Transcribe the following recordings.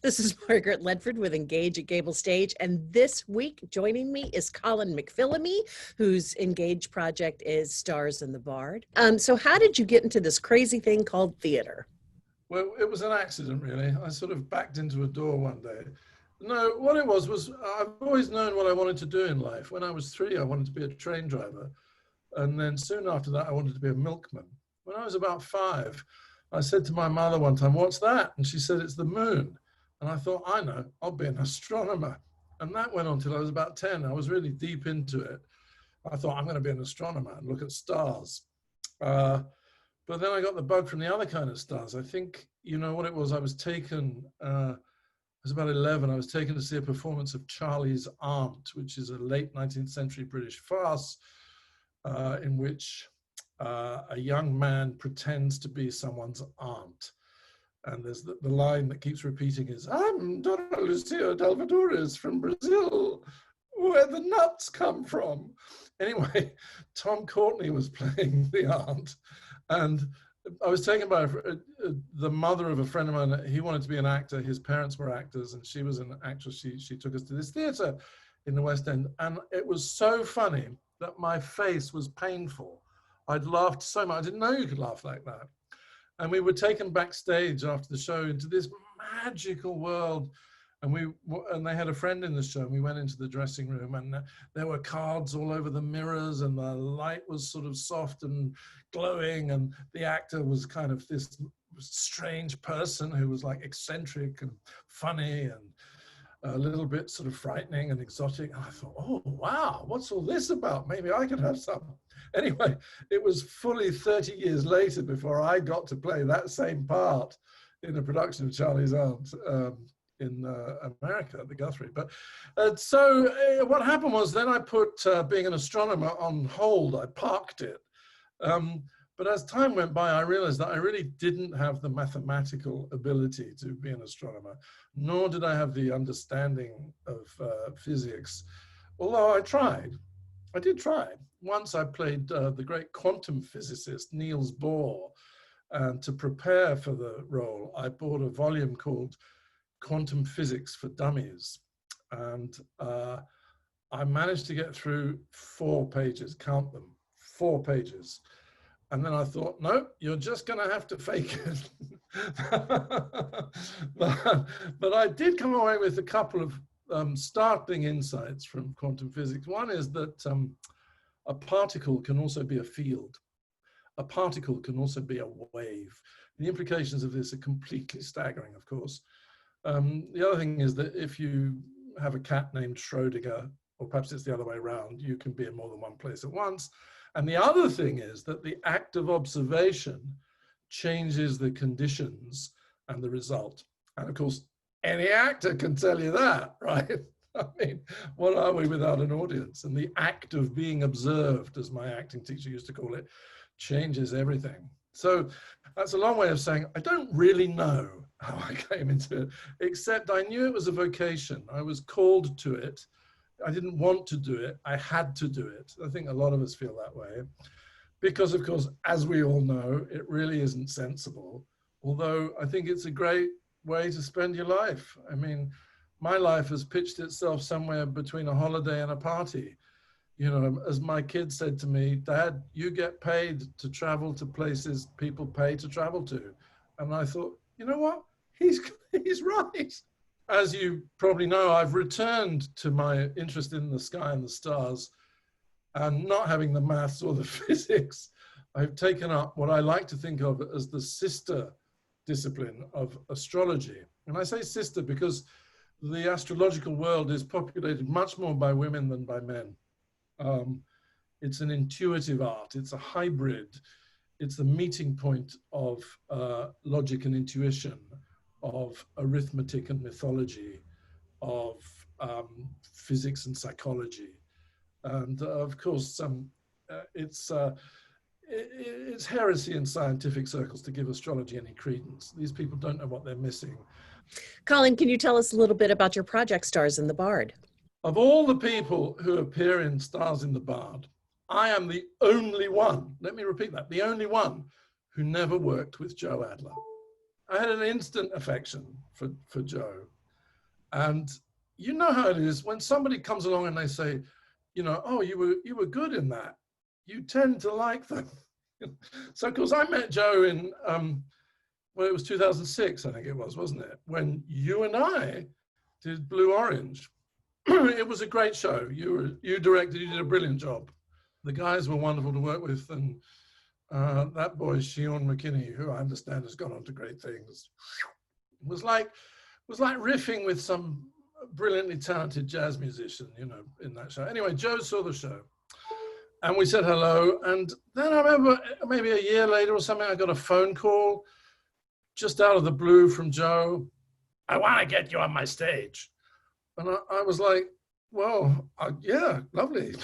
This is Margaret Ledford with Engage at GableStage, and this week joining me is Colin McPhillamy, whose Engage project is Stars in the Bard. So how did you get into this crazy thing called theater? Well, it was an accident, really. I sort of backed into a door one day. No, what it was I've always known what I wanted to do in life. When I was 3, I wanted to be a train driver. And then soon after that, I wanted to be a milkman. When I was about 5, I said to my mother one time, "What's that?" And she said, "It's the moon." And I thought, I know, I'll be an astronomer. And that went on till I was about 10. I was really deep into it. I thought, I'm going to be an astronomer and look at stars. But then I got the bug from the other kind of stars. I think, you know what it was, I was about 11, I was taken to see a performance of Charlie's Aunt, which is a late 19th century British farce in which a young man pretends to be someone's aunt. And there's the line that keeps repeating is, "I'm Donna Lucia Delvadores from Brazil, where the nuts come from." Anyway, Tom Courtenay was playing the aunt, and I was taken by the mother of a friend of mine. He wanted to be an actor. His parents were actors, and she was an actress. She took us to this theater in the West End, and it was so funny that my face was painful. I'd laughed so much. I didn't know you could laugh like that. And we were taken backstage after the show into this magical world. And they had a friend in the show. And we went into the dressing room, and there were cards all over the mirrors, and the light was sort of soft and glowing. And the actor was kind of this strange person who was like eccentric and funny and a little bit sort of frightening and exotic. And I thought, oh, wow, what's all this about? Maybe I could have some. Anyway, it was fully 30 years later before I got to play that same part in a production of Charlie's Aunt in America at the Guthrie. But so what happened was then I put being an astronomer on hold. I parked it. But as time went by, I realized that I really didn't have the mathematical ability to be an astronomer, nor did I have the understanding of physics, although I tried. I did try. Once I played the great quantum physicist, Niels Bohr, and to prepare for the role, I bought a volume called Quantum Physics for Dummies. And I managed to get through 4 pages, count them, 4 pages. And then I thought, no, you're just going to have to fake it. but I did come away with a couple of startling insights from quantum physics. One is that a particle can also be a field. A particle can also be a wave. The implications of this are completely staggering, of course. The other thing is that if you have a cat named Schrödinger, or perhaps it's the other way around, you can be in more than one place at once. And the other thing is that the act of observation changes the conditions and the result. And of course, any actor can tell you that, right? I mean, what are we without an audience? And the act of being observed, as my acting teacher used to call it, changes everything. So that's a long way of saying, I don't really know how I came into it, except I knew it was a vocation. I was called to it. I didn't want to do it. I had to do it. I think a lot of us feel that way because, of course, as we all know, it really isn't sensible. Although I think it's a great way to spend your life. I mean, my life has pitched itself somewhere between a holiday and a party. You know, as my kids said to me, "Dad, you get paid to travel to places people pay to travel to." And I thought, you know what? He's right. As you probably know, I've returned to my interest in the sky and the stars, and not having the maths or the physics. I've taken up what I like to think of as the sister discipline of astrology. And I say sister because the astrological world is populated much more by women than by men. It's an intuitive art. It's a hybrid. It's the meeting point of logic and intuition, of arithmetic and mythology, of physics and psychology. And of course, it's heresy in scientific circles to give astrology any credence. These people don't know what they're missing. Colin, can you tell us a little bit about your project Stars in the Bard? Of all the people who appear in Stars in the Bard, I am the only one, let me repeat that, the only one who never worked with Joe Adler. I had an instant affection for Joe. And you know how it is when somebody comes along and they say, you know, oh, you were good in that. You tend to like them. So, of course, I met Joe in, well, it was 2006, I think it was, wasn't it? When you and I did Blue Orange. It was a great show. You directed, you did a brilliant job. The guys were wonderful to work with, and that boy, Sean McKinney, who I understand has gone on to great things, was like riffing with some brilliantly talented jazz musician, you know, in that show. Anyway, Joe saw the show, and we said hello. And then I remember maybe a year later or something, I got a phone call just out of the blue from Joe. I want to get you on my stage. And I was like, well, yeah, lovely.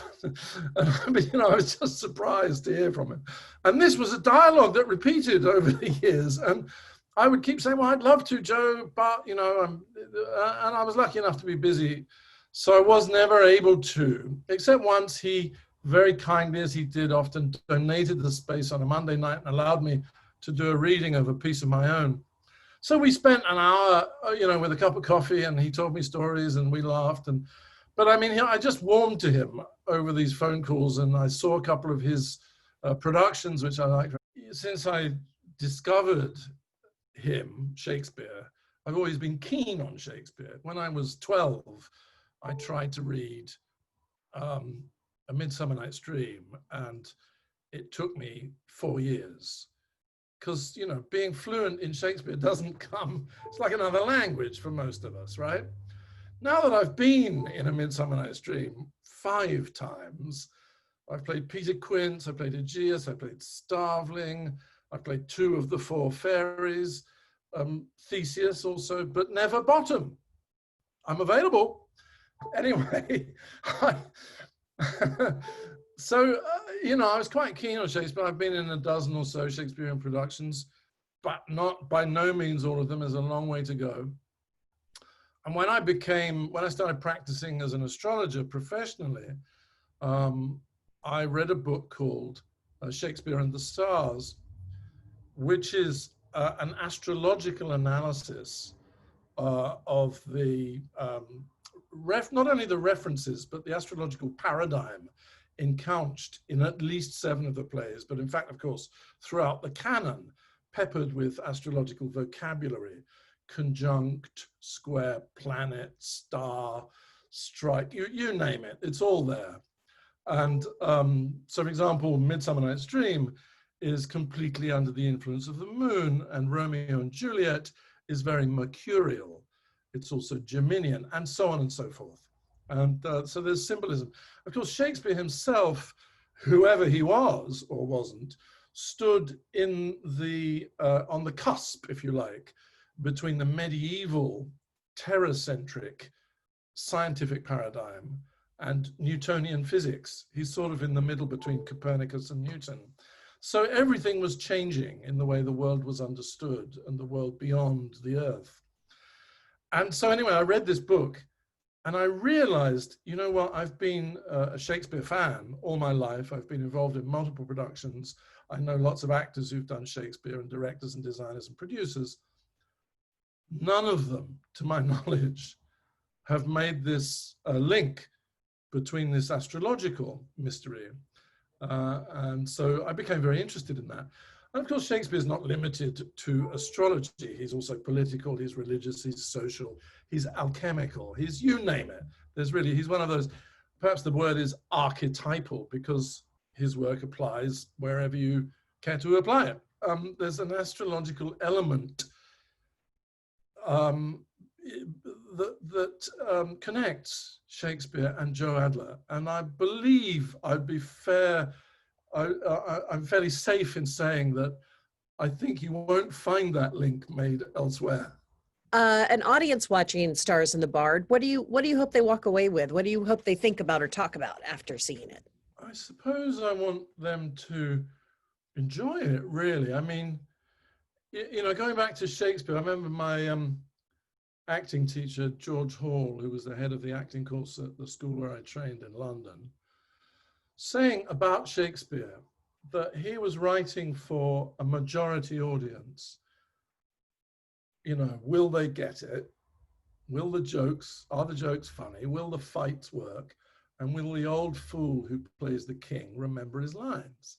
And you know, I was just surprised to hear from him. And this was a dialogue that repeated over the years. And I would keep saying, well, I'd love to, Joe, but, you know, and I was lucky enough to be busy. So I was never able to, except once he very kindly, as he did often, donated the space on a Monday night and allowed me to do a reading of a piece of my own. So we spent an hour, you know, with a cup of coffee, and he told me stories and we laughed. But I mean, I just warmed to him over these phone calls, and I saw a couple of his productions, which I liked. Since I discovered him, Shakespeare, I've always been keen on Shakespeare. When I was 12, I tried to read A Midsummer Night's Dream, and it took me 4 years. Because, you know, being fluent in Shakespeare doesn't come, it's like another language for most of us, right? Now that I've been in A Midsummer Night's Dream 5 times, I've played Peter Quince, I played Aegeus, I played Starveling, I played 2 of the 4 fairies, Theseus also, but never Bottom. I'm available. Anyway, so, you know, I was quite keen on Shakespeare. I've been in a dozen or so Shakespearean productions, but not by no means all of them. There's a long way to go. And when I started practicing as an astrologer professionally, I read a book called Shakespeare and the Stars, which is an astrological analysis of the, not only the references, but the astrological paradigm encouched in at least 7 of the plays, but in fact, of course, throughout the canon, peppered with astrological vocabulary, conjunct, square, planet, star, strike, you name it, it's all there. And so, for example, Midsummer Night's Dream is completely under the influence of the moon, and Romeo and Juliet is very mercurial. It's also Geminian, and so on and so forth. And so there's symbolism. Of course, Shakespeare himself, whoever he was or wasn't, stood in the on the cusp, if you like, between the medieval terror-centric scientific paradigm and Newtonian physics. He's sort of in the middle between Copernicus and Newton. So everything was changing in the way the world was understood and the world beyond the earth. And so anyway, I read this book. And I realized, you know what, I've been a Shakespeare fan all my life. I've been involved in multiple productions. I know lots of actors who've done Shakespeare, and directors and designers and producers. None of them, to my knowledge, have made this link between this astrological mystery. And so I became very interested in that. And of course, Shakespeare is not limited to astrology. He's also political, he's religious, he's social, he's alchemical, he's you name it. He's one of those, perhaps the word is archetypal, because his work applies wherever you care to apply it. There's an astrological element that connects Shakespeare and Joe Adler. And I believe I'd be fair, I'm fairly safe in saying that I think you won't find that link made elsewhere. An audience watching Stars in the Bard, what do you hope they walk away with? What do you hope they think about or talk about after seeing it? I suppose I want them to enjoy it, really. I mean, you know, going back to Shakespeare, I remember my acting teacher, George Hall, who was the head of the acting course at the school where I trained in London, saying about Shakespeare that he was writing for a majority audience. You know, will they get it? are the jokes funny? Will the fights work? And will the old fool who plays the king remember his lines?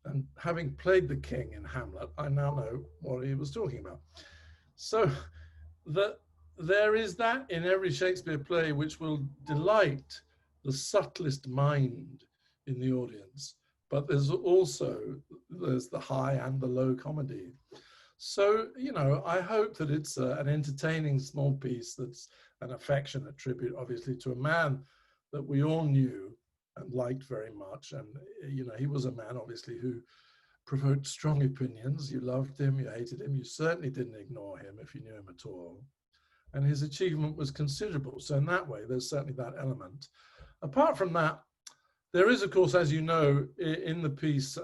And having played the king in Hamlet, I now know what he was talking about. So there is that in every Shakespeare play which will delight the subtlest mind in the audience, but there's the high and the low comedy. So, I hope that it's an entertaining small piece that's an affectionate tribute, obviously, to a man that we all knew and liked very much. And, he was a man, obviously, who provoked strong opinions. You loved him, you hated him, you certainly didn't ignore him if you knew him at all. And his achievement was considerable. So in that way, there's certainly that element. Apart from that, there is, of course, as you know, in the piece,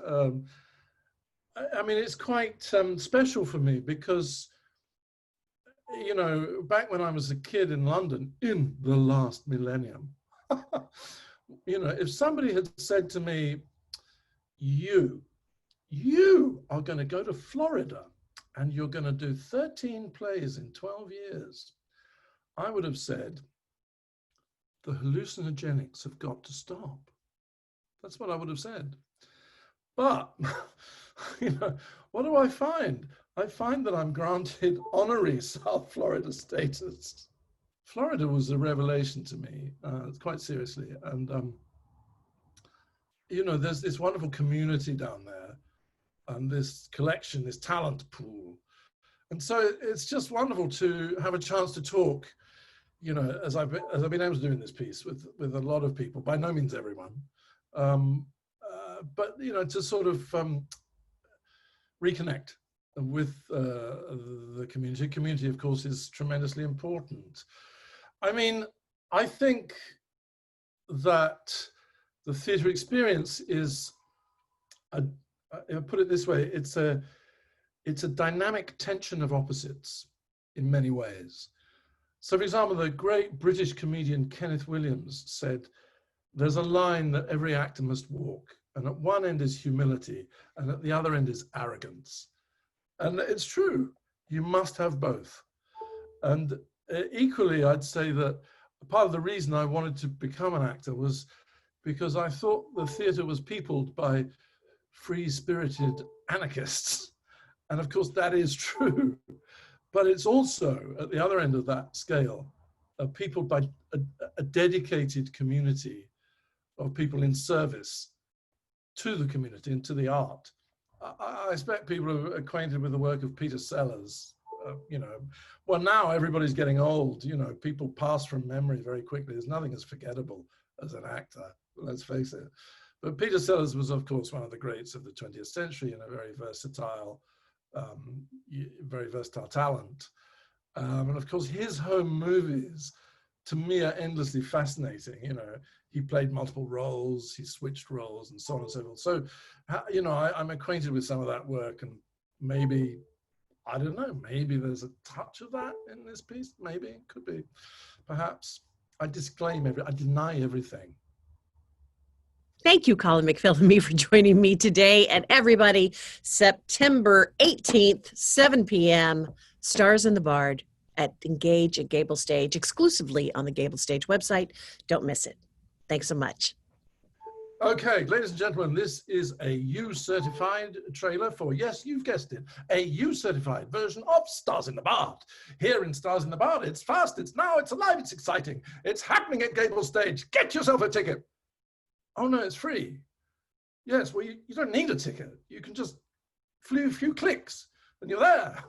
I mean, it's quite special for me because, back when I was a kid in London, in the last millennium, if somebody had said to me, you are going to go to Florida and you're going to do 13 plays in 12 years, I would have said, the hallucinogenics have got to stop. That's what I would have said. But, what do I find? I find that I'm granted honorary South Florida status. Florida was a revelation to me, quite seriously. And, there's this wonderful community down there and this collection, this talent pool. And so it's just wonderful to have a chance to talk, as I've been able to do in this piece with a lot of people, by no means everyone. But to sort of reconnect with the community. Community, of course, is tremendously important. I mean, I think that the theatre experience is, I'll put it this way, it's a dynamic tension of opposites in many ways. So, for example, the great British comedian Kenneth Williams said, there's a line that every actor must walk, and at one end is humility, and at the other end is arrogance. And it's true, you must have both. And equally, I'd say that part of the reason I wanted to become an actor was because I thought the theatre was peopled by free-spirited anarchists. And of course, that is true. But it's also, at the other end of that scale, peopled by a dedicated community of people in service to the community and to the art. I expect people who are acquainted with the work of Peter Sellers, well, now everybody's getting old, people pass from memory very quickly. There's nothing as forgettable as an actor, let's face it. But Peter Sellers was, of course, one of the greats of the 20th century and a very versatile talent. And of course, his home movies, to me, are endlessly fascinating. He played multiple roles, he switched roles, and so on and so forth. So, I'm acquainted with some of that work, and maybe, I don't know, maybe there's a touch of that in this piece. Maybe, it could be, perhaps. I deny everything. Thank you, Colin McPhillamy, for joining me today. And everybody, September 18th, 7 p.m., Stars in the Bard at Engage at GableStage, exclusively on the GableStage website. Don't miss it. Thanks so much. Okay, ladies and gentlemen, this is a U-certified trailer for, yes, you've guessed it, a U-certified version of Stars in the Bard. Here in Stars in the Bard, it's fast, it's now, it's alive, it's exciting. It's happening at GableStage. Get yourself a ticket. Oh no, it's free. Yes, well, you don't need a ticket. You can just a few clicks and you're there.